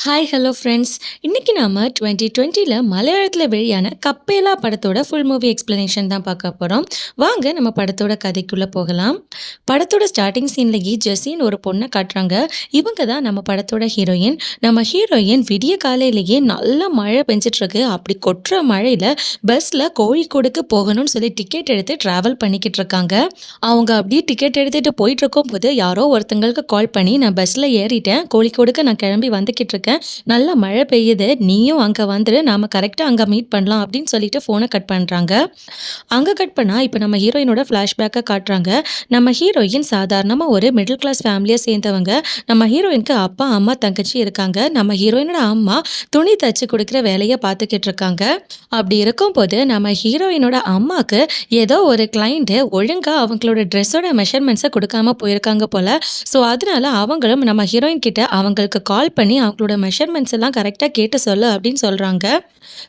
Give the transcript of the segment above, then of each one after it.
Hi hello friends. இன்னைக்கு நாம 2020ல மலையாளத்துல வெளியான கப்பேலா படத்தோட ஃபுல் மூவி எக்ஸ்ப்ளனேஷன் தான் பார்க்க போறோம். வாங்க நம்ம படத்தோட கதைக்குள்ள போகலாம். படத்தோட ஸ்டார்ட்டிங் சீன்லயே ஜெஸ்ஸின்னு ஒரு பொண்ண காட்டுறாங்க. இவங்க தான் நம்ம படத்தோட ஹீரோயின். நம்ம ஹீரோயின் விடிய காலையிலேயே நல்ல மழை பெஞ்சிட்டு இருக்கு. அப்படி கொட்டுற மழையில பஸ்ல கோழிக்கோடுக்கு போகணும்னு சொல்லி டிக்கெட் எடுத்து டிராவல் பண்ணிக்கிட்டு இருக்காங்க. அவங்க அப்படியே டிக்கெட் எடுத்துட்டு போயிட்டு இருக்கும்போது யாரோ ஒருத்தங்களுக்கு கால் பண்ணி, நான் பஸ்ல ஏறிட்டேன், கோழிக்கோடுக்கு நான் கிளம்பி வந்துகிட்டு இருக்கேன், நல்லா மழை பெய்யுது, நீயும் அங்க வந்துரு, நாம கரெக்டா அங்க மீட் பண்ணலாம் அப்படின்னு சொல்லிட்டு போனை கட் பண்றாங்க. அங்க கட் பண்ணா இப்ப நம்ம ஹீரோயினோட பிளாஷ்பேக்கை காட்டுறாங்க. நம்ம ஹீரோயின் சாதாரணமா ஒரு மிடில் கிளாஸ் ஃபேமிலியை சேர்ந்தவங்க. நம்ம ஹீரோயினுக்கு அப்பா அம்மா தங்கச்சி இருக்காங்க. நம்ம ஹீரோயினோட அம்மா துணி தச்சு கொடுக்குற வேலையை பார்த்துக்கிட்டு இருக்காங்க. அப்படி இருக்கும்போது நம்ம ஹீரோயினோட அம்மாக்கு ஏதோ ஒரு கிளைண்ட் ஒழுங்கா அவங்களோட ட்ரெஸ்ஸோட மெஷர்மெண்ட்ஸை கொடுக்காம போயிருக்காங்க போல. ஸோ அதனால அவங்களும் நம்ம ஹீரோயின் கிட்ட அவங்களுக்கு கால் பண்ணி அவங்களோட மெஷர்மெண்ட்ஸ் எல்லாம் கரெக்டாக கேட்டு சொல்லு அப்படின்னு சொல்கிறாங்க.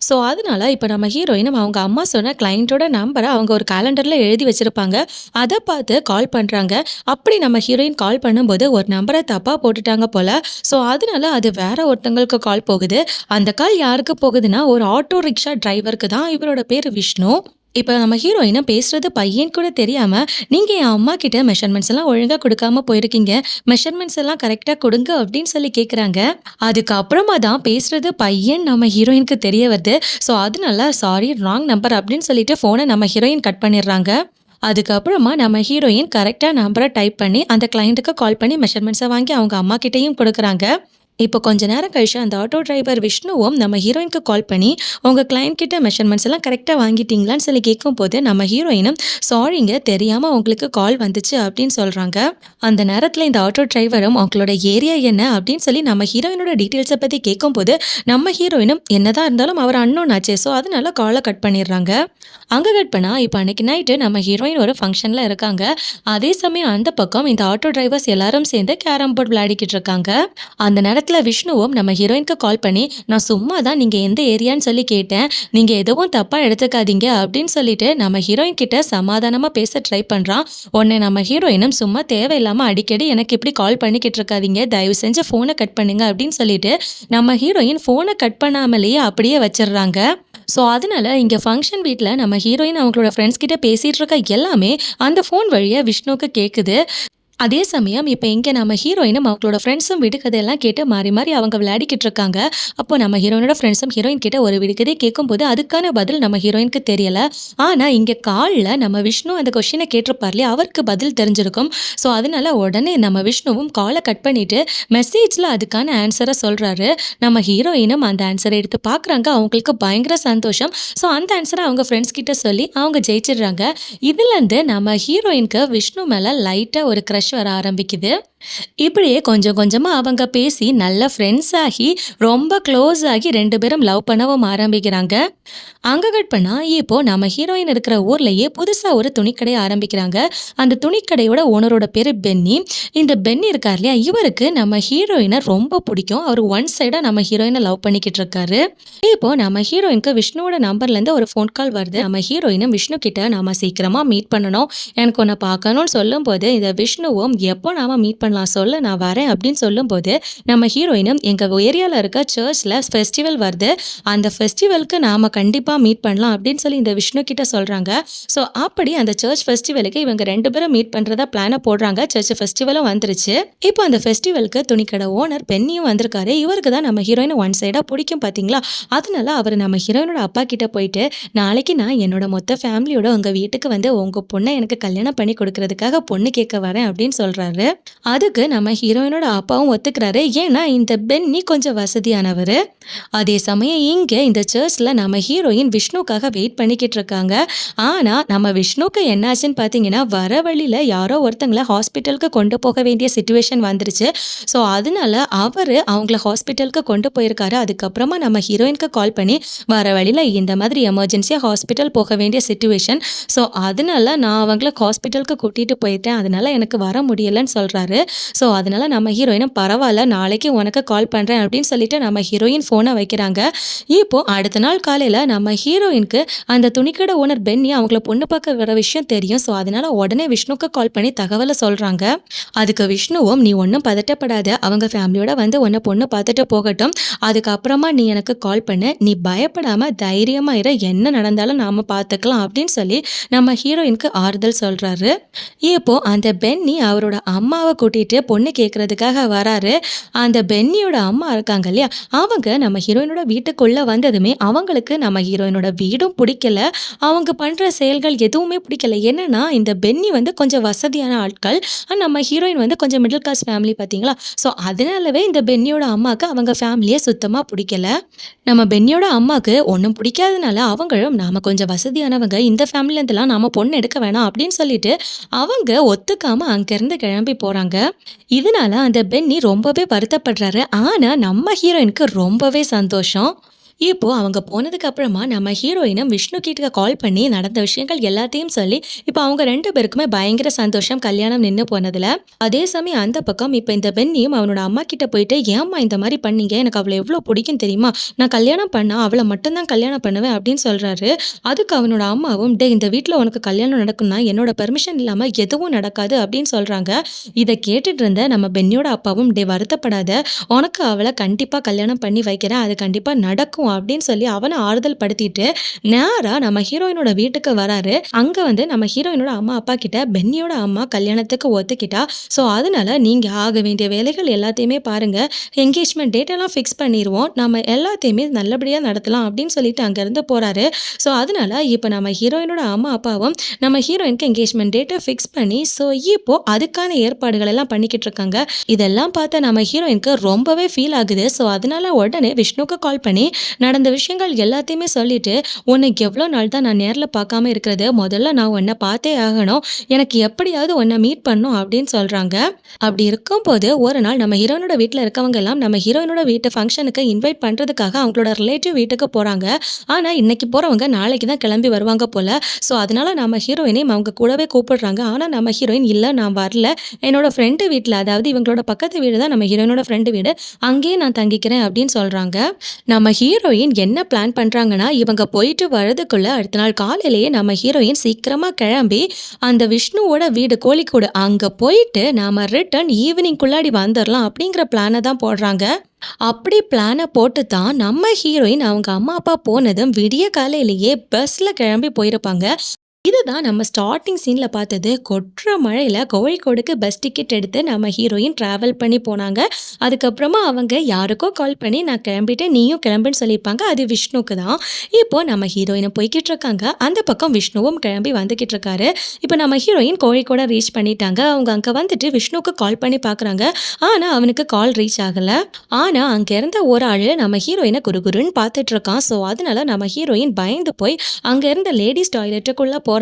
ஸோ அதனால இப்போ நம்ம ஹீரோயினும் அவங்க அம்மா சொன்ன கிளைண்ட்டோட நம்பரை அவங்க ஒரு கேலண்டரில் எழுதி வச்சுருப்பாங்க. அதை பார்த்து கால் பண்ணுறாங்க. அப்படி நம்ம ஹீரோயின் கால் பண்ணும்போது ஒரு நம்பரை தப்பாக போட்டுட்டாங்க போல். ஸோ அதனால அது வேற ஒருத்தங்களுக்கு கால் போகுது. அந்த கால் யாருக்கு போகுதுன்னா ஒரு ஆட்டோ ரிக்ஷா டிரைவருக்கு தான். இவரோட பேர் விஷ்ணு. இப்போ நம்ம ஹீரோயினும் பேசுறது பையன் கூட தெரியாம, நீங்க என் அம்மா கிட்ட மெஷர்மெண்ட்ஸ் எல்லாம் ஒழுங்கா கொடுக்காம போயிருக்கீங்க, மெஷர்மெண்ட்ஸ் எல்லாம் கரெக்டா கொடுங்க அப்படின்னு சொல்லி கேட்குறாங்க. அதுக்கப்புறமா தான் பேசுறது பையன் நம்ம ஹீரோயினுக்கு தெரிய வருது. ஸோ அதனால சாரி, ராங் நம்பர் அப்படின்னு சொல்லிட்டு ஃபோனை நம்ம ஹீரோயின் கட் பண்ணிடுறாங்க. அதுக்கப்புறமா நம்ம ஹீரோயின் கரெக்டாக நம்பரை டைப் பண்ணி அந்த கிளைண்ட்டுக்கு கால் பண்ணி மெஷர்மெண்ட்ஸை வாங்கி அவங்க அம்மா கிட்டேயும் கொடுக்குறாங்க. இப்போ கொஞ்ச நேரம் கழிச்சு அந்த ஆட்டோ டிரைவர் விஷ்ணுவும் நம்ம ஹீரோயினுக்கு கால் பண்ணி, உங்கள் கிளைண்ட் கிட்ட மெஷர்மெண்ட்ஸ் எல்லாம் கரெக்டாக வாங்கிட்டீங்களான்னு சொல்லி கேட்கும்போது நம்ம ஹீரோயினும் சாரிங்க, தெரியாமல் உங்களுக்கு கால் வந்துச்சு அப்படின்னு சொல்கிறாங்க. அந்த நேரத்தில் இந்த ஆட்டோ டிரைவரும் அவங்களோட ஏரியா என்ன அப்படின்னு சொல்லி நம்ம ஹீரோயினோட டீட்டெயில்ஸை பற்றி கேட்கும்போது நம்ம ஹீரோயினும் என்னதான் இருந்தாலும் அவர் அன்னோன் ஆச்சு, ஸோ அதனால காலை கட் பண்ணிடுறாங்க. அங்கே கட் பண்ணால் இப்போ அன்னைக்கு நைட்டு நம்ம ஹீரோயின் ஒரு ஃபங்க்ஷனில் இருக்காங்க. அதே சமயம் அந்த பக்கம் இந்த ஆட்டோ டிரைவர்ஸ் எல்லாரும் சேர்ந்து கேரம் போர்ட் விளையாடிக்கிட்டு இருக்காங்க. அந்த நேரத்தில் விஷ்ணுவும் நம்ம ஹீரோயினுக்கு கால் பண்ணி, நான் சும்மா தான் நீங்கள் எந்த ஏரியான்னு சொல்லி கேட்டேன், நீங்கள் எதுவும் தப்பாக எடுத்துக்காதீங்க அப்படின்னு சொல்லிட்டு நம்ம ஹீரோயின் கிட்ட சமாதானமாக பேச ட்ரை பண்ணுறான். உடனே நம்ம ஹீரோயினும் சும்மா தேவையில்லாமல் அடிக்கடி எனக்கு இப்படி கால் பண்ணிக்கிட்டு இருக்காதீங்க, தயவு செஞ்சு ஃபோனை கட் பண்ணுங்க அப்படின்னு சொல்லிட்டு நம்ம ஹீரோயின் ஃபோனை கட் பண்ணாமலேயே அப்படியே வச்சிடுறாங்க. ஸோ அதனால இங்கே ஃபங்க்ஷன் வீட்டில் நம்ம ஹீரோயின் அவங்களோட ஃப்ரெண்ட்ஸ் கிட்ட பேசிகிட்டு இருக்க எல்லாமே அந்த ஃபோன் வழியாக விஷ்ணுவுக்கு கேட்குது. அதே சமயம் இப்போ இங்கே நம்ம ஹீரோயினும் அவங்களோட ஃப்ரெண்ட்ஸும் விடுகதையெல்லாம் கேட்டு மாறி மாறி அவங்க விளையாடிக்கிட்டு இருக்காங்க. அப்போ நம்ம ஹீரோயினோட ஃப்ரெண்ட்ஸும் ஹீரோயின் கிட்ட ஒரு விடுகதை கேட்கும்போது அதுக்கான பதில் நம்ம ஹீரோயினுக்கு தெரியல. ஆனால் இங்கே காலில் நம்ம விஷ்ணு அந்த கொஷினை கேட்டிருப்பார்லையே, அவருக்கு பதில் தெரிஞ்சிருக்கும். ஸோ அதனால உடனே நம்ம விஷ்ணுவும் காலை கட் பண்ணிட்டு மெசேஜில் அதுக்கான ஆன்சரை சொல்கிறாரு. நம்ம ஹீரோயினும் அந்த ஆன்சரை எடுத்து பார்க்குறாங்க. அவங்களுக்கு பயங்கர சந்தோஷம். ஸோ அந்த ஆன்சரை அவங்க ஃப்ரெண்ட்ஸ் கிட்ட சொல்லி அவங்க ஜெயிச்சிடுறாங்க. இதுலேருந்து நம்ம ஹீரோயினுக்கு விஷ்ணு மேலே லைட்டாக ஒரு க்ரஷ் வர ஆரம்பிக்குது. இப்படியே கொஞ்சம் கொஞ்சமா அவங்க பேசி நல்ல ஃப்ரெண்ட்ஸ் ஆகி ரொம்ப க்ளோஸ் ஆகி 2 பேரும் லவ் பண்ணவும் ஆரம்பிக்கிறாங்க. அங்க கட் பண்ணா இப்போ நம்ம ஹீரோயின் இருக்கிற ஊர்லயே புதுசா ஒரு துணிக்கடை ஆரம்பிக்கிறாங்க. அந்த துணிக்கடையோட ஓனரோட பேரு பென்னி. இந்த பென்னி இருக்கார் இல்லையா, இவருக்கு நம்ம ஹீரோயினை ரொம்ப பிடிக்கும். அவர் ஒன் சைடா நம்ம ஹீரோயினை லவ் பண்ணிக்கிட்டு இருக்காரு. இப்போ நம்ம ஹீரோயினுக்கு விஷ்ணுவோட நம்பர்ல இருந்து ஒரு ஃபோன் கால் வருது. நம்ம ஹீரோயினும் விஷ்ணு கிட்ட நாம சீக்கிரமா மீட் பண்ணணும், எனக்கு உன்னை பார்க்கணும்னு சொல்லும் போது இந்த விஷ்ணுவும் எப்போ நாம மீட் பண்ணலாம் சொல்ல, நான் வரேன் அப்படின்னு சொல்லும்போது நம்ம ஹீரோயினும் எங்கள் ஏரியாவில் இருக்க சர்ச்சில் ஃபெஸ்டிவல் வருது, அந்த ஃபெஸ்டிவலுக்கு நாம் கண்டிப்பாக மீட் பண்ணலாம் அப்படின்னு சொல்லி இந்த விஷ்ணு கிட்ட சொல்கிறாங்க. ஸோ அப்படி அந்த சர்ச் ஃபெஸ்டிவலுக்கு இவங்க 2 பேரும் மீட் பண்ணுறதா பிளானை போடுறாங்க. சர்ச் ஃபெஸ்டிவலும் வந்துருச்சு. இப்போ அந்த ஃபெஸ்டிவலுக்கு துணிக்கடை ஓனர் பென்னியும் வந்திருக்காரு. இவருக்கு தான் நம்ம ஹீரோயினை ஒன் சைடாக பிடிக்கும் பார்த்தீங்களா. அதனால அவர் நம்ம ஹீரோயினோட அப்பா கிட்ட போயிட்டு, நாளைக்கு நான் என்னோட மொத்த ஃபேமிலியோட உங்கள் வீட்டுக்கு வந்து உங்கள் பொண்ணை எனக்கு கல்யாணம் பண்ணி கொடுக்கறதுக்காக பொண்ணு கேட்க வரேன் அப்படின்னு சொல்கிறாரு. அதுக்கு நம்ம ஹீரோயினோட அப்பாவும் ஒத்துக்கிறாரு. ஏன்னா இந்த பென்னி கொஞ்சம் வசதியானவர். அதே சமயம் இங்கே இந்த சர்ச்சில் நம்ம ஹீரோயின் விஷ்ணுக்காக வெயிட் பண்ணிக்கிட்டு இருக்காங்க. ஆனால் நம்ம விஷ்ணுக்கு என்னாச்சுன்னு பார்த்தீங்கன்னா, வர வழியில் யாரோ ஒருத்தங்களை ஹாஸ்பிட்டலுக்கு கொண்டு போக வேண்டிய சிச்சுவேஷன் வந்துருச்சு. ஸோ அதனால அவர் அவங்கள ஹாஸ்பிட்டலுக்கு கொண்டு போயிருக்காரு. அதுக்கப்புறமா நம்ம ஹீரோயினுக்கு கால் பண்ணி, வர வழியில் இந்த மாதிரி எமர்ஜென்சியாக ஹாஸ்பிட்டல் போக வேண்டிய சிச்சுவேஷன், ஸோ அதனால நான் அவங்கள ஹாஸ்பிட்டலுக்கு கூட்டிகிட்டு போயிட்டேன், அதனால எனக்கு வர முடியலைன்னு சொல்கிறாரு. ஸோ அதனால நம்ம ஹீரோயினும் பரவாயில்ல நாளைக்கு உனக்கு கால் பண்ணுறேன் அப்படின்னு சொல்லிட்டு நம்ம ஹீரோயின் ஃபோனை வைக்கிறாங்க. இப்போ அடுத்த நாள் காலையில் நம்ம ஹீரோயினுக்கு அந்த துணிக்கடை ஓனர் பென்னி அவங்கள பொண்ணு பார்க்க வர விஷயம் தெரியும். ஸோ அதனால உடனே விஷ்ணுக்கு கால் பண்ணி தகவலை சொல்கிறாங்க. அதுக்கு விஷ்ணுவும் நீ ஒன்றும் பதட்டப்படாத, அவங்க ஃபேமிலியோட வந்து உன்னை பொண்ணு பார்த்துட்டு போகட்டும், அதுக்கப்புறமா நீ எனக்கு கால் பண்ணு, நீ பயப்படாமல் தைரியமாக இரு, என்ன நடந்தாலும் நாம் பார்த்துக்கலாம் அப்படின்னு சொல்லி நம்ம ஹீரோயினுக்கு ஆறுதல் சொல்கிறாரு. இப்போ அந்த பென்னி அவரோட அம்மாவை கூட்டிகிட்டு பொண்ணு கேட்குறதுக்காக வராரு. அந்த பென்னியோட அம்மா இருக்காங்க இல்லையா, அவங்க நம்ம ஹீரோயினோட வீட்டுக்குள்ளே வந்ததுமே அவங்களுக்கு நம்ம ஹீரோயினோட வீடும் பிடிக்கல, அவங்க பண்ணுற செயல்கள் எதுவுமே பிடிக்கல. என்னன்னா இந்த பென்னி வந்து கொஞ்சம் வசதியான ஆட்கள், நம்ம ஹீரோயின் வந்து கொஞ்சம் மிடில் கிளாஸ் ஃபேமிலி பார்த்தீங்களா. ஸோ அதனாலவே இந்த பென்னியோட அம்மாவுக்கு அவங்க ஃபேமிலியை சுத்தமாக பிடிக்கல. நம்ம பென்னியோட அம்மாவுக்கு ஒன்றும் பிடிக்காதனால அவங்களும் நாம கொஞ்சம் வசதியானவங்க, இந்த ஃபேமிலியிலேருந்துலாம் நாம பொண்ணு எடுக்க வேணாம் அப்படின்னு சொல்லிட்டு அவங்க ஒத்துக்காம அங்கேருந்து கிளம்பி போகிறாங்க. இதனால அந்த பென்னி ரொம்பவே வருத்தப்படுறாரு. ஆனால் நம்ம ஹீரோயினுக்கு ரொம்பவே சந்தோஷம். இப்போ அவங்க போனதுக்கு அப்புறமா நம்ம ஹீரோயினும் விஷ்ணு கிட்ட கால் பண்ணி நடந்த விஷயங்கள் எல்லாத்தையும் சொல்லி இப்போ அவங்க 2 பேருக்குமே பயங்கர சந்தோஷம் கல்யாணம் நின்று போனதுல. அதே சமயம் அந்த பக்கம் இப்போ இந்த பெண்ணியும் அவனோட அம்மா கிட்ட போயிட்டு ஏம்மா இந்த மாதிரி பண்ணீங்க, எனக்கு அவளை எவ்வளோ பிடிக்கும் தெரியுமா, நான் கல்யாணம் பண்ணா அவளை மட்டும்தான் கல்யாணம் பண்ணுவேன் அப்படின்னு சொல்றாரு. அதுக்கு அவனோட அம்மாவும் டே இந்த வீட்டில் உனக்கு கல்யாணம் நடக்கும்னா என்னோட பெர்மிஷன் இல்லாமல் எதுவும் நடக்காது அப்படின்னு சொல்றாங்க. இதை கேட்டுட்டு இருந்த நம்ம பெண்ணியோட அப்பாவும் டே வருத்தப்படாத, உனக்கு அவளை கண்டிப்பாக கல்யாணம் பண்ணி வைக்கிறேன், அது கண்டிப்பாக நடக்கும் அப்படின்னு சொல்லி அவனை ஆறுதல் படுத்திட்டு நேரா நம்ம ஹீரோயினோட வீட்டுக்கு வராரு. அங்க வந்து நம்ம ஹீரோயினோட அம்மா அப்பா கிட்ட பென்னியோட அம்மா கல்யாணத்துக்கு ஒத்துக்கிட்டா, ஸோ அதனால நீங்க ஆக வேண்டிய வேலைகள் எல்லாத்தையுமே பாருங்க, என்கேஜ்மெண்ட் டேட் எல்லாம் ஃபிக்ஸ் பண்ணிடுவோம், நம்ம எல்லாத்தையுமே நல்லபடியா நடத்தலாம் அப்படின்னு சொல்லிட்டு அங்கிருந்து போறாரு. ஸோ அதனால இப்போ நம்ம ஹீரோயினோட அம்மா அப்பாவும் நம்ம ஹீரோயினுக்கு என்கேஜ்மெண்ட் டேட்டை ஃபிக்ஸ் பண்ணி ஸோ இப்போ அதுக்கான ஏற்பாடுகள் எல்லாம் பண்ணிக்கிட்டு இருக்காங்க. இதெல்லாம் பார்த்த நம்ம ஹீரோயினுக்கு ரொம்பவே ஃபீல் ஆகுது. ஸோ அதனால உடனே விஷ்ணுக்கு கால் பண்ணி நடந்த விஷயங்கள் எல்லாத்தையுமே சொல்லிட்டு உன்னை எவ்வளோ நாள் தான் நான் நேரில் பார்க்காம இருக்கிறது, முதல்ல நான் உன்னை பார்த்தே ஆகணும், எனக்கு எப்படியாவது உன்னை மீட் பண்ணும் அப்படின்னு சொல்கிறாங்க. அப்படி இருக்கும்போது ஒரு நாள் நம்ம ஹீரோயினோட வீட்டில் இருக்கவங்க எல்லாம் நம்ம ஹீரோயினோட வீட்டு ஃபங்க்ஷனுக்கு இன்வைட் பண்ணுறதுக்காக அவங்களோட ரிலேட்டிவ் வீட்டுக்கு போகிறாங்க. ஆனால் இன்னைக்கு போகிறவங்க நாளைக்கு தான் கிளம்பி வருவாங்க போல். ஸோ அதனால நம்ம ஹீரோயினையும் அவங்க கூடவே கூப்பிடுறாங்க. ஆனால் நம்ம ஹீரோயின் இல்லை நான் வரல, என்னோட ஃப்ரெண்டு வீட்டில், அதாவது இவங்களோட பக்கத்து வீடு தான் நம்ம ஹீரோயினோட ஃப்ரெண்டு வீடு, அங்கேயே நான் தங்கிக்கிறேன் அப்படின்னு சொல்கிறாங்க. நம்ம ஹீரோயின் என்ன பிளான் பண்ணுறாங்கன்னா இவங்க போயிட்டு வரதுக்குள்ள அடுத்த நாள் காலையிலேயே நம்ம ஹீரோயின் சீக்கிரமாக கிளம்பி அந்த விஷ்ணுவோட வீடு கோழிக்கூடு அங்கே போயிட்டு நாம் ரிட்டர்ன் ஈவினிங்குள்ளாடி வந்துடலாம் அப்படிங்கிற பிளானை தான் போடுறாங்க. அப்படி பிளானை போட்டு தான் நம்ம ஹீரோயின் அவங்க அம்மா அப்பா போனதும் விடிய காலையிலேயே பஸ்ஸில் கிளம்பி போயிருப்பாங்க. இதுதான் நம்ம ஸ்டார்டிங் சீனில் பார்த்தது. கொற்ற மழையில் கோழிக்கோடுக்கு பஸ் டிக்கெட் எடுத்து நம்ம ஹீரோயின் ட்ராவல் பண்ணி போனாங்க. அதுக்கப்புறமா அவங்க யாருக்கோ கால் பண்ணி நான் கிளம்பிட்டேன் நீயும் கிளம்புன்னு சொல்லியிருப்பாங்க, அது விஷ்ணுக்கு தான். இப்போ நம்ம ஹீரோயினை போய்கிட்டு இருக்காங்க, அந்த பக்கம் விஷ்ணுவும் கிளம்பி வந்துக்கிட்டு இருக்காரு. இப்போ நம்ம ஹீரோயின் கோழிக்கோடை ரீச் பண்ணிட்டாங்க. அவங்க அங்கே வந்துட்டு விஷ்ணுக்கு கால் பண்ணி பார்க்குறாங்க, ஆனால் அவனுக்கு கால் ரீச் ஆகலை. ஆனால் அங்கே இருந்த ஒரு ஆள் நம்ம ஹீரோயினை குறுகுருன்னு பார்த்துட்டு இருக்கான். ஸோ அதனால நம்ம ஹீரோயின் பயந்து போய் அங்கே இருந்த லேடிஸ் டாய்லெட்டுக்குள்ளே போகிறாங்க.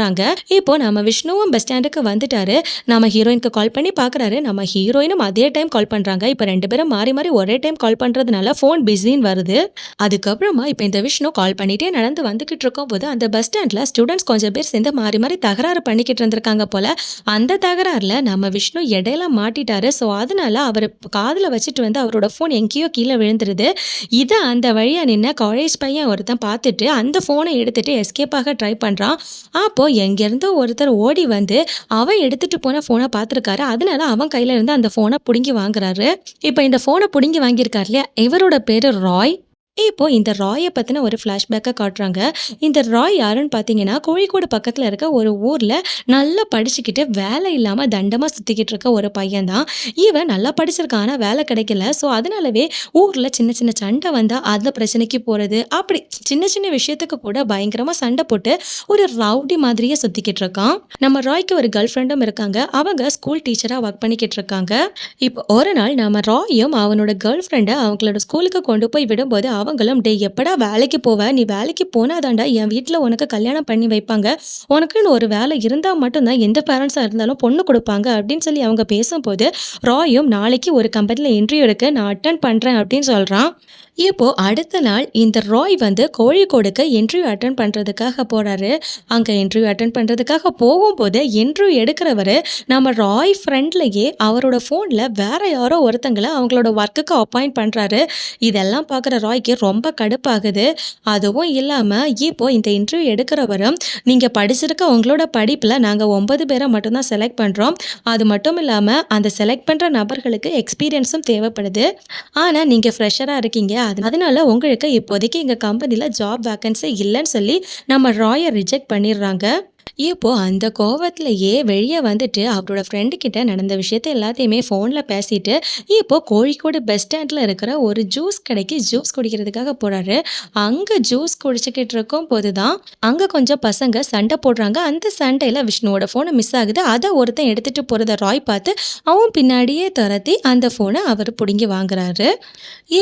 இப்போ நம்ம விஷ்ணுவும் பஸ் ஸ்டாண்டுக்கு வந்துட்டாரு. நம்ம ஹீரோயினுக்கு கால் பண்ணி பார்க்குறாரு, நம்ம ஹீரோயினும் அதே டைம் கால் பண்ணுறாங்க. இப்போ 2 பேரும் மாறி மாறி ஒரே டைம் கால் பண்ணுறதுனால ஃபோன் பிஸின்னு வருது. அதுக்கப்புறமா இப்போ இந்த விஷ்ணு கால் பண்ணிட்டே நடந்து வந்துக்கிட்டு இருக்கும் போது அந்த பஸ் ஸ்டாண்டில் ஸ்டூடெண்ட்ஸ் கொஞ்சம் பேர் சேர்ந்து மாறி மாறி தகராறு பண்ணிக்கிட்டு இருந்திருக்காங்க போல. அந்த தகராறில் நம்ம விஷ்ணு இடையில மாட்டிட்டாரு. ஸோ அதனால அவர் காதில் வச்சுட்டு வந்து அவரோட ஃபோன் எங்கேயோ கீழே விழுந்துருது. இதை அந்த வழியாக நின்று காலேஜ் பையன் ஒருத்தன் பார்த்துட்டு அந்த ஃபோனை எடுத்துட்டு எஸ்கேப் ஆக ட்ரை பண்ணுறான். அப்போ எங்கேருந்தோ ஒருத்தர் ஓடி வந்து அவன் எடுத்துட்டு போன ஃபோனை பார்த்துருக்காரு. அதனால அவன் கையில இருந்து அந்த ஃபோனை பிடுங்கி வாங்குறாரு. இப்போ இந்த ஃபோனை பிடுங்கி வாங்கியிருக்காரு இல்லையா, இவரோட பேரு ராய். இப்போ இந்த ராயை பற்றின ஒரு ஃப்ளாஷ்பேக்கை காட்டுறாங்க. இந்த ராய் யாருன்னு பார்த்தீங்கன்னா கோழிக்கோடு பக்கத்தில் இருக்க ஒரு ஊரில் நல்லா படிச்சுக்கிட்டு வேலை இல்லாமல் தண்டமாக சுற்றிக்கிட்டு இருக்க ஒரு பையன் தான். இவன் நல்லா படிச்சிருக்கான், ஆனால் வேலை கிடைக்கல. ஸோ அதனாலவே ஊரில் சின்ன சின்ன சண்டை வந்தால் அந்த பிரச்சனைக்கு போகிறது, அப்படி சின்ன சின்ன விஷயத்துக்கு கூட பயங்கரமாக சண்டை போட்டு ஒரு ரவுடி மாதிரியே சுற்றிக்கிட்டு இருக்கான். நம்ம ராய்க்கு ஒரு கேர்ள் ஃப்ரெண்டும் இருக்காங்க, அவங்க ஸ்கூல் டீச்சராக ஒர்க் பண்ணிக்கிட்டு இருக்காங்க. இப்போ ஒரு நாள் நம்ம ராயும் அவனோட கேர்ள் ஃப்ரெண்டை அவங்களோட ஸ்கூலுக்கு கொண்டு போய் விடும்போது அவங்களும், "டேய் எப்படா வேலைக்கு போவ? நீ வேலைக்கு போனா தான்டா என் வீட்ல உனக்கு கல்யாணம் பண்ணி வைப்பாங்க. உனக்குன்னு ஒரு வேலை இருந்தா மட்டும் தான் எந்த பேரண்ட்ஸா இருந்தாலும் பொண்ணு குடுப்பாங்க." அப்படின்னு சொல்லி அவங்க பேசும்போது, ராயும் நாளைக்கு ஒரு கம்பெனில இன்டர்வியூ இருக்கு. நான் அட்டெண்ட் பண்றேன் அப்படின்னு சொல்றான். இப்போ அடுத்த நாள் இந்த ராய் வந்து கோழிக்கோடுக்கு இன்டர்வியூ அட்டெண்ட் பண்றதுக்காக போறாரு. அங்க இன்டர்வியூ அட்டெண்ட் பண்றதுக்காக போகும்போது, இன்டர்வியூ எடுக்கிறவரு நம்ம ராய் ஃப்ரெண்ட்லயே அவரோட ஃபோன்ல வேற யாரோ ஒருத்தங்கள அவங்களோட ஒர்க்குக்கு அப்பாயிண்ட் பண்றாரு. இதெல்லாம் பார்க்குற ராய்க்கு ரொம்ப கடுப்பாகுது. அதுவும் இல்லாம இப்போ இந்த இன்டர்வியூ எடுக்கிறவரும், "நீங்க படிச்சிருக்க உங்களோட படிப்புல நாங்க 9 பேர மட்டும் தான் செலக்ட் பண்றோம். அது மட்டும் இல்லாம அந்த செலக்ட் பண்ற நபர்களுக்கு எக்ஸ்பீரியன்ஸும் தேவைப்படுது. ஆனா நீங்க ஃப்ரெஷரா இருக்கீங்க. அதனால உங்களுக்கு இப்போதைக்கு எங்க கம்பெனில ஜாப் வேக்கன்ஸி இல்லன்னு சொல்லி நம்ம ராய ரிஜெக்ட் பண்ணிடுறாங்க. இப்போ அந்த கோவத்திலேயே வெளிய வந்துட்டு அவரோட ஃப்ரெண்டு கிட்ட நடந்த விஷயத்த எல்லாத்தையுமே ஃபோன்ல பேசிட்டு, இப்போ கோழிக்கோடு பஸ் ஸ்டாண்ட்ல இருக்கிற ஒரு ஜூஸ் கடைக்கு ஜூஸ் குடிக்கிறதுக்காக போறாரு. அங்க ஜூஸ் குடிச்சுக்கிட்டு இருக்கும்போது தான், அங்க கொஞ்சம் பசங்க சண்டை போடுறாங்க. அந்த சண்டையில விஷ்ணுவோட ஃபோன் மிஸ் ஆகுது. அத ஒருத்தன் எடுத்துட்டு போறத ராய் பார்த்து, அவன் பின்னாடியே தொரத்தி அந்த ஃபோன அவரு புடுங்கி வாங்குறாரு.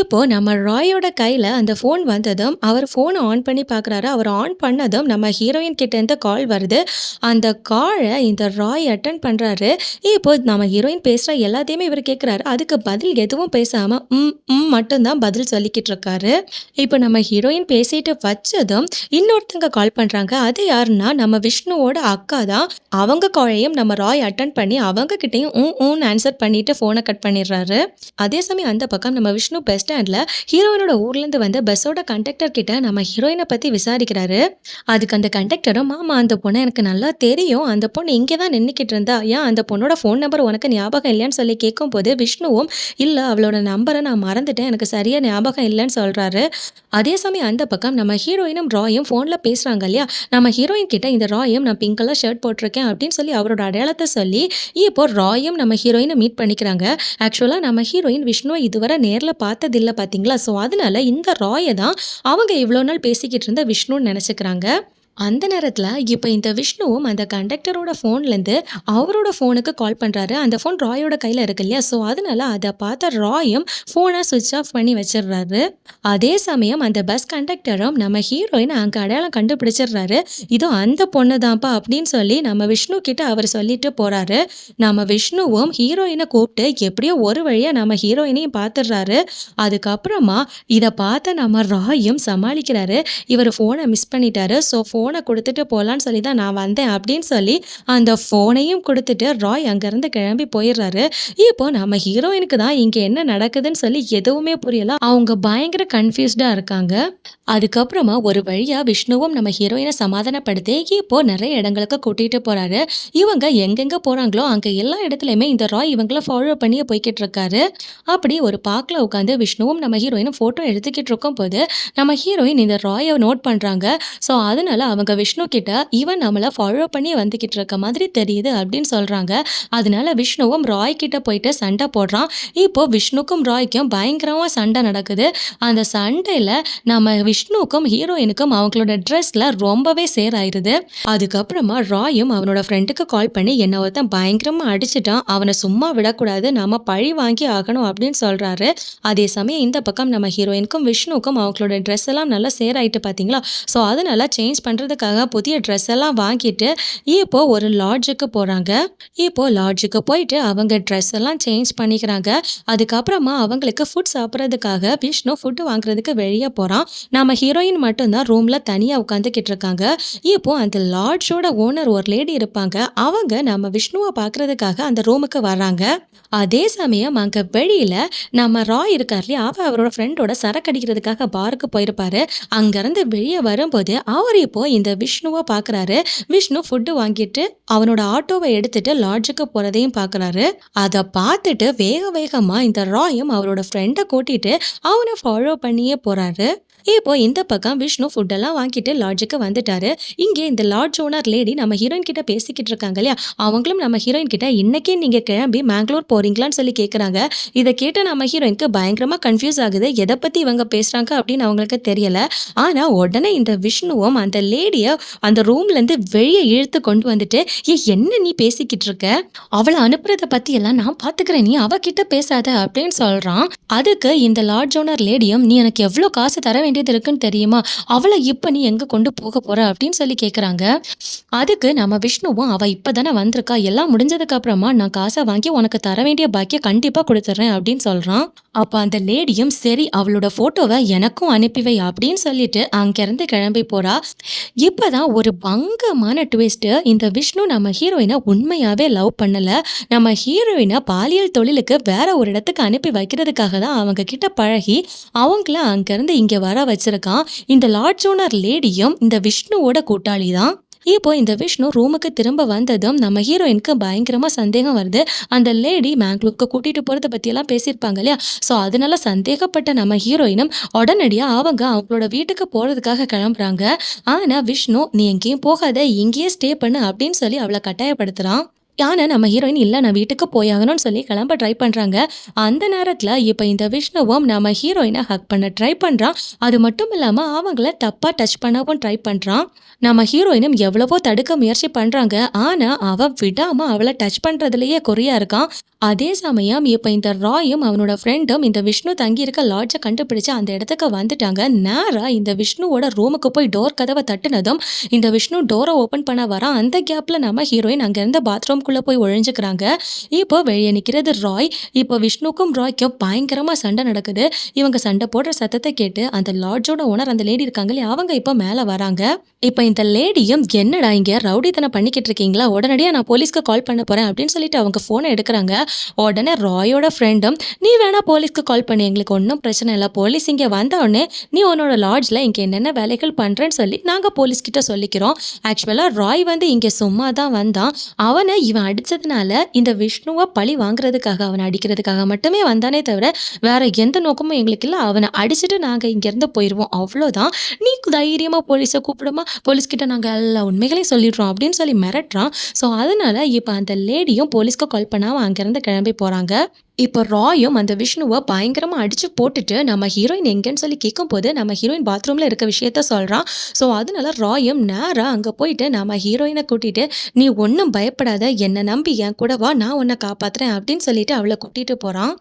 இப்போ நம்ம ராயோட கையில அந்த ஃபோன் வந்ததும், அவர் ஃபோன ஆன் பண்ணி பார்க்குறாரு. அவர் ஆன் பண்ணதும் நம்ம ஹீரோயின் கிட்டேருந்து கால் வருது. அந்த கால இந்த ராய் அட்டெண்ட் பண்றாரு. இப்போ நம்ம ஹீரோயின் பேசுற எல்லாத்தையுமே இவரு கேட்குறாரு. அதுக்கு பதில் எதுவும் பேசாம ம், ம் மட்டும் தான் பதில் சொல்லிக்கிட்டு இருக்காரு. இப்போ நம்ம ஹீரோயின் பேசிட்டு வச்சதும் இன்னொருத்தங்க கால் பண்றாங்க. அது யாருன்னா நம்ம விஷ்ணுவோட அக்கா தான். அவங்க காலையும் நம்ம ராய் அட்டெண்ட் பண்ணி அவங்க கிட்டயும் ஊன்னு ஆன்சர் பண்ணிட்டு ஃபோனை கட் பண்ணிடுறாரு. அதே சமயம் அந்த பக்கம் நம்ம விஷ்ணு பஸ் ஸ்டாண்ட்ல ஹீரோயினோட ஊர்லேருந்து வந்த பஸ்ஸோட கண்டக்டர் கிட்ட நம்ம ஹீரோயினை பத்தி விசாரிக்கிறாரு. அதுக்கு அந்த கண்டக்டரும், "மாமா அந்த பொண்ணை எனக்கு நல்லா தெரியும். அந்த பொண்ணு இங்கே தான் நின்றுக்கிட்டு இருந்தா. ஏன் அந்த பொண்ணோட ஃபோன் நம்பர் உனக்கு ஞாபகம் இல்லையான்னு சொல்லி கேட்கும்போது விஷ்ணுவும், "இல்லை அவளோட நம்பரை நான் மறந்துட்டேன். எனக்கு சரியா ஞாபகம் இல்லைன்னு சொல்றாரு." அதே சமயம் அந்த பக்கம் நம்ம ஹீரோயினும் ராயும் ஃபோன்ல பேசுறாங்க இல்லையா? நம்ம ஹீரோயின் கிட்ட இந்த ராயும், "நான் பிங்க் கலர் ஷர்ட் போட்டிருக்கேன்" அப்படின்னு சொல்லி அவரோட அடையாளத்தை சொல்லி, இப்போ ராயும் நம்ம ஹீரோயினை மீட் பண்ணிக்கிறாங்க. ஆக்சுவலா நம்ம ஹீரோயின் விஷ்ணுவை இதுவரை நேர்ல பார்த்ததில்ல பார்த்தீங்களா? ஸோ அதனால இந்த ராய தான் அவங்க இவ்வளோ நாள் பேசிக்கிட்டு இருந்த விஷ்ணுன்னு நினைச்சுக்கிறாங்க. அந்த நேரத்துல இப்ப இந்த விஷ்ணுவும் அந்த கண்டக்டரோட ஃபோன்லேருந்து அவரோட ஃபோனுக்கு கால் பண்றாரு. அந்த ஃபோன் ராயோட கையில இருக்கு இல்லையா? ஸோ அதனால அத பார்த்த ராயும் ஃபோனை ஸ்விட்ச் ஆஃப் பண்ணி வச்சிடுறாரு. அதே சமயம் அந்த பஸ் கண்டக்டரும் நம்ம ஹீரோயினை அங்க அடையாளம் கண்டுபிடிச்சிடுறாரு. "இதோ அந்த பொண்ணு தான்ப்பா" அப்படின்னு சொல்லி நம்ம விஷ்ணு கிட்ட அவர் சொல்லிட்டு போறாரு. நம்ம விஷ்ணுவும் ஹீரோயினை கூப்பிட்டு எப்படியோ ஒரு வழியா நம்ம ஹீரோயினையும் பார்த்துடுறாரு. அதுக்கப்புறமா இத பார்த்த நம்ம ராயும் சமாளிக்கிறாரு. இவர் ஃபோனை மிஸ் பண்ணிட்டாரு. ஸோ ஃபோனை கொடுத்துட்டு போகலான்னு சொல்லி தான் நான் வந்தேன் அப்படின்னு சொல்லி அந்த ஃபோனையும் கொடுத்துட்டு ராய் அங்கேருந்து கிளம்பி போயிடுறாரு. இப்போ நம்ம ஹீரோயினுக்கு தான் இங்கே என்ன நடக்குதுன்னு சொல்லி எதுவுமே புரியல. அவங்க பயங்கர கன்ஃபியூஸ்டாக இருக்காங்க. அதுக்கப்புறமா ஒரு வழியா விஷ்ணுவும் நம்ம ஹீரோயினை சமாதானப்படுத்தி இப்போ நிறைய இடங்களுக்கு கூட்டிகிட்டு போறாரு. இவங்க எங்கெங்க போறாங்களோ அங்கே எல்லா இடத்துலையுமே இந்த ராய் இவங்கள ஃபாலோ பண்ணி போய்கிட்டு இருக்காரு. அப்படி ஒரு பார்க்கில் உட்காந்து விஷ்ணுவும் நம்ம ஹீரோயினும் ஃபோட்டோ எடுத்துக்கிட்டு இருக்கும் போது நம்ம ஹீரோயின் இந்த ராயை நோட் பண்ணுறாங்க. ஸோ அதனால அவங்க விஷ்ணு கிட்ட, "இவன் நம்மளை ஃபாலோ பண்ணி வந்துக்கிட்டு இருக்க மாதிரி தெரியுது" அப்படின்னு சொல்றாங்க. அதனால விஷ்ணுவும் ராய் கிட்ட போயிட்டு சண்டை போடுறான். இப்போ விஷ்ணுக்கும் ராய்க்கும் பயங்கரமா சண்டை நடக்குது. அந்த சண்டையில நம்ம விஷ்ணுக்கும் ஹீரோயினுக்கும் அவங்களோட ட்ரெஸ்ல ரொம்பவே சேராயிருது. அதுக்கப்புறமா ராயும் அவனோட ஃப்ரெண்டுக்கு கால் பண்ணி, "என்ன ஒருத்தன் பயங்கரமா அடிச்சிட்டான், அவனை சும்மா விடக்கூடாது, நாம பழி வாங்கி ஆகணும்" அப்படின்னு சொல்றாரு. அதே சமயம் இந்த பக்கம் நம்ம ஹீரோயினுக்கும் விஷ்ணுக்கும் அவங்களோட ட்ரெஸ் எல்லாம் நல்லா சேராயிட்டு பார்த்தீங்களா? ஸோ அதனால சேஞ்ச் பண்றதுக்காக புதிய ட்ரெஸ் எல்லாம் வாங்கிட்டு இப்போ ஒரு லாட்ஜுக்கு போறாங்க. இப்போ லாட்ஜுக்கு போயிட்டு அவங்க ட்ரெஸ் எல்லாம் சேஞ்ச் பண்ணிக்கிறாங்க. அதுக்கப்புறமா அவங்களுக்கு ஃபுட் சாப்பிட்றதுக்காக விஷ்ணு ஃபுட்டு வாங்குறதுக்கு வெளியே போறான். நம்ம ஹீரோயின் மட்டும்தான் ரூம்ல தனியா உட்காந்துக்கிட்டு இருக்காங்க. இப்போ அந்த லாட்ஜோட ஓனர் ஒரு லேடி இருப்பாங்க. அவங்க நம்ம விஷ்ணுவை பார்க்கறதுக்காக அந்த ரூமுக்கு வர்றாங்க. அதே சமயம் அங்க வெளியில நம்ம ராய் இருக்கார் இல்லையா? அவரோட ஃப்ரெண்டோட சரக்கு அடிக்கிறதுக்காக பாருக்கு போயிருப்பாரு. அங்கிருந்து வெளியே வரும்போது அவர் இப்போ இந்த விஷ்ணுவை பார்க்குறாரு. விஷ்ணு ஃபுட்டு வாங்கிட்டு அவனோட ஆட்டோவை எடுத்துட்டு லாட்ஜுக்கு போறதையும் பார்க்குறாரு. அதை பார்த்துட்டு வேக வேகமா இந்த ராயும் அவரோட ஃப்ரெண்டை கூட்டிட்டு அவனை ஃபாலோ பண்ணியே போறாரு. இப்போ இந்த பக்கம் விஷ்ணு ஃபுட்டெல்லாம் வாங்கிட்டு லாட்ஜுக்கு வந்துட்டாரு. இங்கே இந்த லாட்ஜ் ஓனர் லேடி நம்ம ஹீரோயின் கிட்ட பேசிக்கிட்டு இருக்காங்க இல்லையா? அவங்களும் நம்ம ஹீரோயின் கிட்ட, "இன்னைக்கே நீங்க கிளம்பி மேங்களூர் போறீங்களான்னு சொல்லி கேட்குறாங்க." இதை கேட்ட நம்ம ஹீரோயினுக்கு பயங்கரமா கன்ஃபியூஸ் ஆகுது. எதை பத்தி இவங்க பேசுறாங்க அப்படின்னு அவங்களுக்கு தெரியல. ஆனா உடனே இந்த விஷ்ணுவும் அந்த லேடிய அந்த ரூம்லேருந்து வெளியே இழுத்து கொண்டு வந்துட்டு, என்ன நீ பேசிக்கிட்டு இருக்க? அவள அனுப்புறத பத்தியெல்லாம் நான் பார்த்துக்கிறேன். நீ அவகிட்ட பேசாத" அப்படின்னு சொல்றான். அதுக்கு இந்த லாட்ஜ் ஓனர் லேடியும், "நீ எனக்கு எவ்ளோ காசு தர வேண்டியது இருக்குன்னு தெரியுமா? அவள இப்ப நீ எங்க கொண்டு போக போற?" அப்படின்னு சொல்லி கேட்குறாங்க. அதுக்கு நம்ம விஷ்ணுவும், "அவ இப்ப தானே வந்திருக்கா. எல்லாம் முடிஞ்சதுக்கு அப்புறமா நான் காச வாங்கி உனக்கு தர வேண்டிய பாக்கிய கண்டிப்பா குடுத்துடுறேன்" அப்படின்னு சொல்றான். அப்ப அந்த லேடியும், "சரி அவளோட ஃபோட்டோவ எனக்கும் அனுப்பி வை" அப்படின்னு சொல்லிட்டு அங்கேருந்து கிளம்பி போறா. இப்பதான் ஒரு பங்கமான ட்விஸ்ட். இந்த விஷ்ணு நம்ம ஹீரோயின உண்மையாவே லவ் பண்ணல. நம்ம ஹீரோயின பாலியல் தொழிலுக்கு வேற ஒரு இடத்துக்கு அனுப்பி வைக்கிறதுக்காக தான் அவங்க கிட்ட பழகி அவங்கள அங்கேருந்து இங்க வர வச்சிருக்கான். இந்த லாட்ஜ் ஓனர் லேடியும் இந்த விஷ்ணுவோட கூட்டாளி தான். இப்போ இந்த விஷ்ணு ரூமுக்கு திரும்ப வந்ததும் நம்ம ஹீரோயினுக்கு பயங்கரமா சந்தேகம் வருது. அந்த லேடி மேங்களூருக்கு கூட்டிட்டு போறத பத்தியெல்லாம் பேசியிருப்பாங்க இல்லையா? ஸோ அதனால சந்தேகப்பட்ட நம்ம ஹீரோயினும் உடனடியா அவங்களோட வீட்டுக்கு போறதுக்காக கிளம்புறாங்க. ஆனா விஷ்ணு, "நீ எங்கேயும் போகாத, இங்கேயே ஸ்டே பண்ணு" அப்படின்னு சொல்லி அவளை கட்டாயப்படுத்துறான். ஆனா நம்ம ஹீரோயின், "இல்ல நான் வீட்டுக்கு போயாகணும்னு" சொல்லி கிளம்ப ட்ரை பண்றாங்க. அந்த நேரத்துல இப்ப இந்த விஷ்ணுவும் நம்ம ஹீரோயினை ஹக் பண்ண ட்ரை பண்றான். அது மட்டும் இல்லாம அவங்கள தப்பா டச் பண்ணவும் ட்ரை பண்றான். நம்ம ஹீரோயினும் எவ்வளவோ தடுக்க முயற்சி பண்றாங்க. ஆனா அவன் விடாம அவளை டச் பண்றதுலயே குறியா இருக்கான். அதே சமயம் இப்ப இந்த ராயும் அவனோட ஃப்ரெண்டும் இந்த விஷ்ணு தங்கியிருக்க லாட்ஜை கண்டுபிடிச்சு அந்த இடத்துக்கு வந்துட்டாங்க. நேரா இந்த விஷ்ணுவோட ரூமுக்கு போய் டோர் கதவை தட்டுனதும் இந்த விஷ்ணு டோரை ஓபன் பண்ண வரான். அந்த கேப்ல நம்ம ஹீரோயின் அங்கிருந்து பாத்ரூம்குள்ள போய் ஒழிஞ்சுக்கிறாங்க. இப்போ வெளியே நிக்கிறது ராய். இப்போ விஷ்ணுக்கும் ராய்க்கும் பயங்கரமா சண்டை நடக்குது. இவங்க சண்டை போடுற சத்தத்தை கேட்டு அந்த லாட்ஜோட ஓனர், அந்த லேடி இருக்காங்க இல்லையா, அவங்க இப்போ மேல வராங்க. இப்போ இந்த லேடியும், "என்னடா இங்க ரவுடித்தனம் பண்ணிக்கிட்டு இருக்கீங்களா? உடனடியா நான் போலீஸ்க்கு கால் பண்ண போறேன்" அப்படின்னு சொல்லிட்டு அவங்க போனை எடுக்கிறாங்க. உடனே ராயோட ஃப்ரெண்டும், "நீ வேணா போலீஸ்க்கு கால் பண்ணு, எங்களுக்கு ஒன்றும் பிரச்சனை இல்லை. போலீஸ் இங்கே வந்த உடனே நீ உன்னோட லாட்ஜில் இங்கே என்னென்ன வேலைகள் பண்ணுறேன்னு சொல்லி நாங்கள் போலீஸ்கிட்ட சொல்லிக்கிறோம்." ஆக்சுவலாக ராய் வந்து இங்கே சும்மா தான் வந்தான். அவனை இவன் அடித்ததுனால இந்த விஷ்ணுவை பழி வாங்குறதுக்காக, அவனை அடிக்கிறதுக்காக மட்டுமே வந்தானே தவிர வேற எந்த நோக்கமும் எங்களுக்கு இல்லை. அவனை அடிச்சுட்டு நாங்கள் இங்கேருந்து போயிடுவோம், அவ்வளோதான். "நீ தைரியமாக போலீஸை கூப்பிடுமா, போலீஸ்கிட்ட நாங்கள் எல்லா உண்மைகளையும் சொல்லிடுறோம்" அப்படின்னு சொல்லி மிரட்டுறான். ஸோ அதனால இப்போ அந்த லேடியும் போலீஸ்க்கு கால் பண்ணாமல் அங்கேருந்து கிளம்பி போகிறாங்க. இப்போ ராயும் அந்த விஷ்ணுவை பயங்கரமா அடிச்சு போட்டுட்டு நம்ம ஹீரோயின் எங்கன்னு சொல்லி கேட்கும்போது நம்ம ஹீரோயின் பாத்ரூம்ல இருக்க விஷயத்த சொல்றான். ஸோ அதனால ராயும் நேரா அங்க போயிட்டு நம்ம ஹீரோயினை கூட்டிட்டு, "நீ ஒன்றும் பயப்படாத, என்னை நம்பி என் கூட வா, நான் உன்னை காப்பாத்துறேன்" அப்படின்னு சொல்லிட்டு அவளை கூட்டிட்டு போறான்.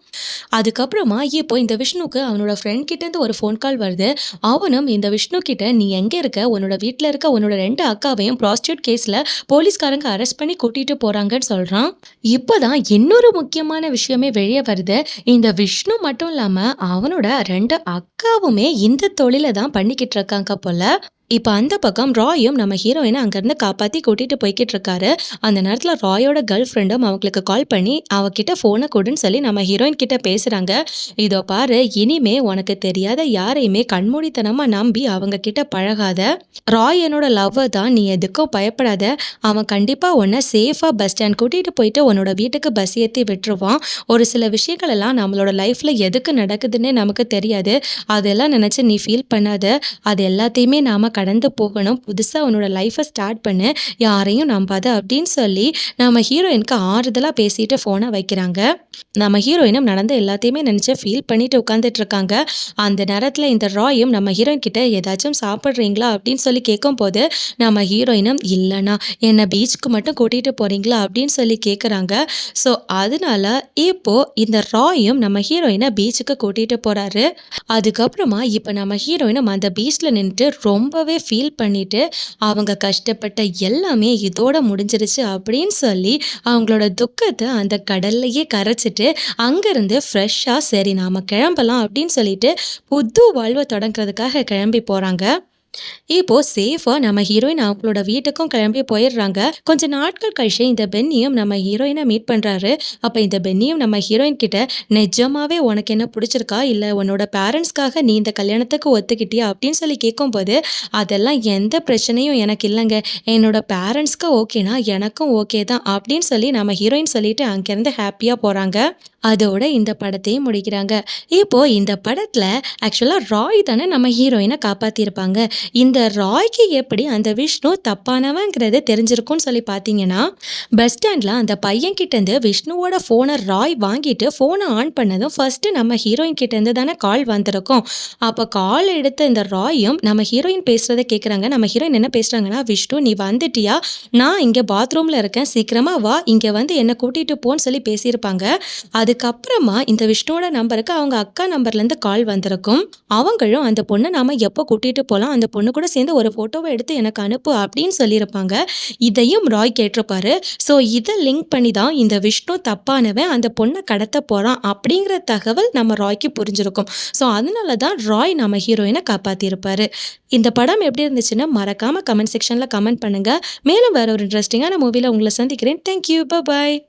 அதுக்கப்புறமா இப்போ இந்த விஷ்ணுக்கு அவனோட ஃப்ரெண்ட் கிட்ட இருந்து ஒரு ஃபோன் கால் வருது. அவனும் இந்த விஷ்ணு கிட்ட, "நீ எங்க இருக்க? உன்னோட வீட்டில் இருக்க உன்னோட 2 அக்காவையும் ப்ராஸ்டியூட் கேஸ்ல போலீஸ்காரங்க அரெஸ்ட் பண்ணி கூட்டிட்டு போறாங்கன்னு சொல்றான். இப்போதான் இன்னொரு முக்கியமான விஷயமே வெளியே வருது. இந்த விஷ்ணு மட்டும் இல்லாம அவனோட 2 அக்காவுமே இந்த தொழிலை தான் பண்ணிக்கிட்டு இருக்காங்க போல. இப்போ அந்த பக்கம் ராயும் நம்ம ஹீரோயினை அங்கேருந்து காப்பாற்றி கூட்டிகிட்டு போய்கிட்டு இருக்காரு. அந்த நேரத்தில் ராயோட கேர்ள் ஃப்ரெண்டும் அவங்களுக்கு கால் பண்ணி அவகிட்ட ஃபோனை கொடுன்னு சொல்லி நம்ம ஹீரோயின் கிட்ட பேசுகிறாங்க. "இதோ பாரு, இனிமே உனக்கு தெரியாத யாரையுமே கண்மூடித்தனமாக நம்பி அவங்க கிட்ட பழகாத. ராய் என்னோட லவ்வர் தான், நீ எதுக்கும் பயப்படாத. அவன் கண்டிப்பாக உன்னை சேஃபாக பஸ் ஸ்டாண்ட் கூட்டிகிட்டு போயிட்டு உன்னோட வீட்டுக்கு பஸ் ஏற்றி விட்டுருவான். ஒரு சில விஷயங்கள் எல்லாம் நம்மளோட லைஃப்பில் எதுக்கு நடக்குதுன்னே நமக்கு தெரியாது. அதெல்லாம் நினச்சி நீ ஃபீல் பண்ணாத. அது எல்லாத்தையுமே நாம் கடந்து போகணும். புதுசா உன்னோட லைஃபை ஸ்டார்ட் பண்ணு. யாரையும் நம்பாத" அப்படின்னு சொல்லி நம்ம ஹீரோயினுக்கு ஆறுதலா பேசிட்டு ஃபோனை வைக்கிறாங்க. நம்ம ஹீரோயினும் நடந்த எல்லாத்தையுமே நினைச்சு ஃபீல் பண்ணிட்டு உட்காந்துட்டு இருக்காங்க. அந்த நேரத்துல இந்த ராயும் நம்ம ஹீரோயின் கிட்ட, "ஏதாச்சும் சாப்பிட்றீங்களா?" அப்படின்னு சொல்லி கேட்கும்போது நம்ம ஹீரோயினும், "இல்லைண்ணா, என்னை பீச்சுக்கு மட்டும் கூட்டிட்டு போறீங்களா?" அப்படின்னு சொல்லி கேட்குறாங்க. ஸோ அதனால இப்போ இந்த ராயும் நம்ம ஹீரோயினை பீச்சுக்கு கூட்டிட்டு போறாரு. அதுக்கப்புறமா இப்போ நம்ம ஹீரோயினும் அந்த பீச்சில் நின்றுட்டு ரொம்பவே ஃபீல் பண்ணிட்டு, அவங்க கஷ்டப்பட்ட எல்லாமே இதோட முடிஞ்சிருச்சு அப்படின்னு சொல்லி அவங்களோட துக்கத்தை அந்த கடல்லையே கரைச்சிட்டு அங்கிருந்து ஃப்ரெஷ்ஷா, "சரி நாம கிளம்பலாம்" அப்படின்னு சொல்லிட்டு புது வாழ்வை தொடங்குறதுக்காக கிளம்பி போறாங்க. இப்போ சேஃபா நம்ம ஹீரோயின் அவங்களோட வீட்டுக்கும் கிளம்பி போயிடுறாங்க. கொஞ்ச நாட்கள் கழிச்சு இந்த பென்னியும் நம்ம ஹீரோயினை மீட் பண்றாரு. அப்ப இந்த பென்னியும் நம்ம ஹீரோயின் கிட்ட, "நிஜமாவே உனக்கு என்ன பிடிச்சிருக்கா, இல்ல உன்னோட பேரண்ட்ஸ்க்காக நீ இந்த கல்யாணத்துக்கு ஒத்துக்கிட்டியா?" அப்படின்னு சொல்லி கேட்கும்போது, "அதெல்லாம் எந்த பிரச்சனையும் எனக்கு இல்லைங்க. என்னோட பேரண்ட்ஸ்க்கு ஓகேனா எனக்கும் ஓகே தான்" அப்படின்னு சொல்லி நம்ம ஹீரோயின் சொல்லிட்டு அங்கேருந்து ஹாப்பியா போறாங்க. அதோட இந்த படத்தையும் முடிக்கிறாங்க. இப்போ இந்த படத்துல ஆக்சுவலா ராய் தானே நம்ம ஹீரோயின காப்பாத்தியிருப்பாங்க. இந்த ராய்க்கு எப்படி அந்த விஷ்ணு தப்பானவங்கிறது தெரிஞ்சிருக்கும்னு சொல்லி பார்த்தீங்கன்னா, பஸ் ஸ்டாண்ட்ல அந்த பையன் கிட்டேருந்து விஷ்ணுவோட ஃபோன ராய் வாங்கிட்டு ஃபோன ஆன் பண்ணதும் ஃபர்ஸ்ட்டு நம்ம ஹீரோயின் கிட்டேருந்து தானே கால் வந்திருக்கும். அப்ப கால் எடுத்த இந்த ராயும் நம்ம ஹீரோயின் பேசுறத கேட்குறாங்க. நம்ம ஹீரோயின் என்ன பேசுறாங்கன்னா, "விஷ்ணு நீ வந்துட்டியா? நான் இங்க பாத்ரூம்ல இருக்கேன். சீக்கிரமா வா. இங்க வந்து என்ன கூட்டிட்டு போன்னு" சொல்லி பேசியிருப்பாங்க. அதுக்கப்புறமா இந்த விஷ்ணுவோட நம்பருக்கு அவங்க அக்கா நம்பர்லேருந்து கால் வந்திருக்கும். அவங்களும் அந்த பொண்ண நாம எப்போ கூட்டிட்டு போலாம், அந்த பொண்ணு கூட சேர்ந்து ஒரு ஃபோட்டோவ எடுத்து எனக்கு அனுப்பு அப்படின்னு சொல்லியிருப்பாங்க. இதையும் ராய் கேட்டிருப்பாரு. ஸோ இத லிங்க் பண்ணி தான் இந்த விஷ்ணு தப்பானவன், அந்த பொண்ண கடத்த போறான் அப்படிங்கிற தகவல் நம்ம ராய்க்கு புரிஞ்சிருக்கும். ஸோ அதனால தான் ராய் நம்ம ஹீரோயின காப்பாத்தியிருப்பாரு. இந்த படம் எப்படி இருந்துச்சுன்னு மறக்காம கமெண்ட் செக்ஷன்ல கமெண்ட் பண்ணுங்க. மேலும் வேற ஒரு இன்ட்ரெஸ்டிங்கான மூவில உங்கள சந்திக்கிறேன். Thank you. பை.